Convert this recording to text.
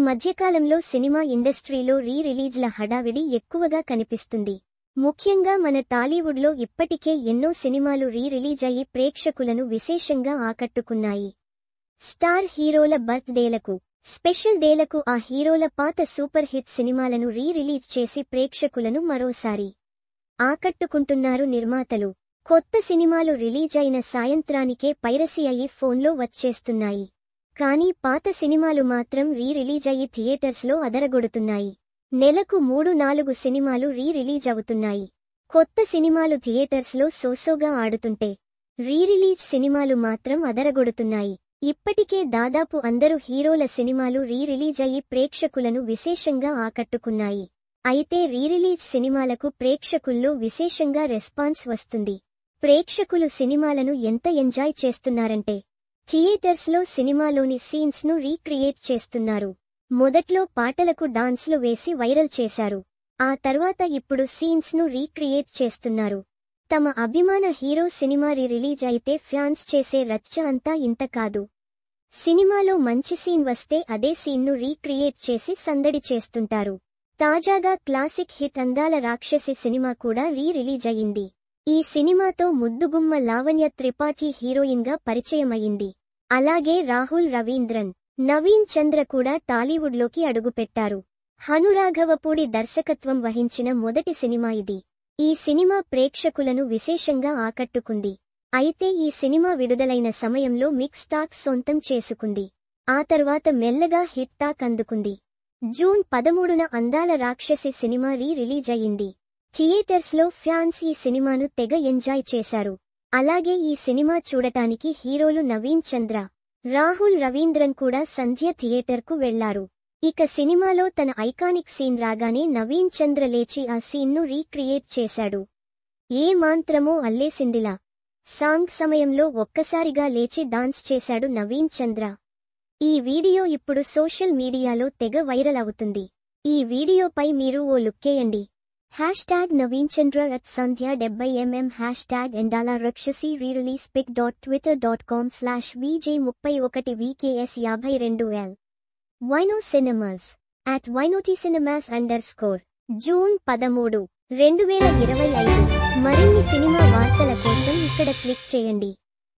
మధ్యకాలంలో సినిమా ఇండస్ట్రీలో రీ-రిలీజ్ల హడావిడి ఎక్కువగా కనిపిస్తుంది. ముఖ్యంగా మన టాలీవుడ్లో ఇప్పటికే ఎన్నో సినిమాలు రీ-రిలీజ్ అయ్యి ప్రేక్షకులను విశేషంగా ఆకట్టుకున్నాయి. స్టార్ హీరోల బర్త్ డేలకు, స్పెషల్ డేలకు ఆ హీరోల పాత సూపర్ హిట్ సినిమాలను రీ-రిలీజ్ చేసి ప్రేక్షకులను మరోసారి ఆకట్టుకుంటున్నారు నిర్మాతలు. కొత్త సినిమాలు రిలీజ్ అయిన సాయంత్రానికే పైరసీ అయ్యి ఫోన్లో వచ్చేస్తున్నాయి. కానీ పాత సినిమాలు మాత్రం రీ-రిలీజ్ అయ్యి థియేటర్స్లో అదరగొడుతున్నాయి. నెలకు 3-4 సినిమాలు రీ-రిలీజ్ అవుతున్నాయి. కొత్త సినిమాలు థియేటర్స్లో సోసోగా ఆడుతుంటే, రీ-రిలీజ్ సినిమాలు మాత్రం అదరగొడుతున్నాయి. ఇప్పటికే దాదాపు అందరు హీరోల సినిమాలు రీ-రిలీజ్ అయ్యి ప్రేక్షకులను విశేషంగా ఆకట్టుకున్నాయి. అయితే రీ-రిలీజ్ సినిమాలకు ప్రేక్షకుల్లో విశేషంగా రెస్పాన్స్ వస్తుంది. ప్రేక్షకులు సినిమాలను ఎంత ఎంజాయ్ చేస్తున్నారంటే, థియేటర్స్లో సినిమాలోని సీన్స్ ను రీక్రియేట్ చేస్తున్నారు. మొదట్లో పాటలకు డాన్స్లు వేసి వైరల్ చేశారు. ఆ తర్వాత ఇప్పుడు సీన్స్ ను రీక్రియేట్ చేస్తున్నారు. తమ అభిమాన హీరో సినిమా రిలీజ్ అయితే ఫ్యాన్స్ చేసే రచ్చ అంతా ఇంత కాదు. సినిమాలో మంచి సీన్ వస్తే అదే సీన్ ను రీక్రియేట్ చేసి సందడి చేస్తుంటారు. తాజాగా క్లాసిక్ హిట్ అందాల రాక్షసి సినిమా కూడా రిలీజ్ అయింది. ఈ సినిమాతో ముద్దుగుమ్మ లావణ్య త్రిపాఠి హీరోయిన్ గా పరిచయమయ్యింది. అలాగే రాహుల్ రవీంద్రన్, నవీన్ చంద్ర కూడా టాలీవుడ్లోకి అడుగుపెట్టారు. హనురాఘవపూడి దర్శకత్వం వహించిన మొదటి సినిమా ఇది. ఈ సినిమా ప్రేక్షకులను విశేషంగా ఆకట్టుకుంది. అయితే ఈ సినిమా విడుదలైన సమయంలో మిక్స్ టాక్ సొంతం చేసుకుంది. ఆ తర్వాత మెల్లగా హిట్ టాక్ అందుకుంది. జూన్ 13న అందాల రాక్షసి సినిమా రిలీజ్ అయింది. థియేటర్స్లో ఫ్యాన్స్ ఈ సినిమాను తెగ ఎంజాయ్ చేశారు. అలాగే ఈ సినిమా చూడటానికి హీరోలు నవీన్ చంద్ర, రాహుల్ రవీంద్రన్ కూడా సంధ్య థియేటర్కు వెళ్లారు. ఇక సినిమాలో తన ఐకానిక్ సీన్ రాగానే నవీన్ చంద్ర లేచి ఆ సీన్ను రీక్రియేట్ చేశాడు. ఏ మాంత్రమో అల్లేసిందిలా సాంగ్ సమయంలో ఒక్కసారిగా లేచి డాన్స్ చేశాడు నవీన్ చంద్ర. ఈ వీడియో ఇప్పుడు సోషల్ మీడియాలో తెగ వైరల్ అవుతుంది. ఈ వీడియోపై మీరు ఓ లుక్కేయండి. #NaveenChandra @Sandhya70mm #Andala Rakshasi re-release pic.twitter.com/VJ31VKS52L Wino Cinemas @WinoTCinemas_. June 13, 2025 మరిన్ని సినిమా వార్తల కోసం ఇక్కడ క్లిక్ చేయండి.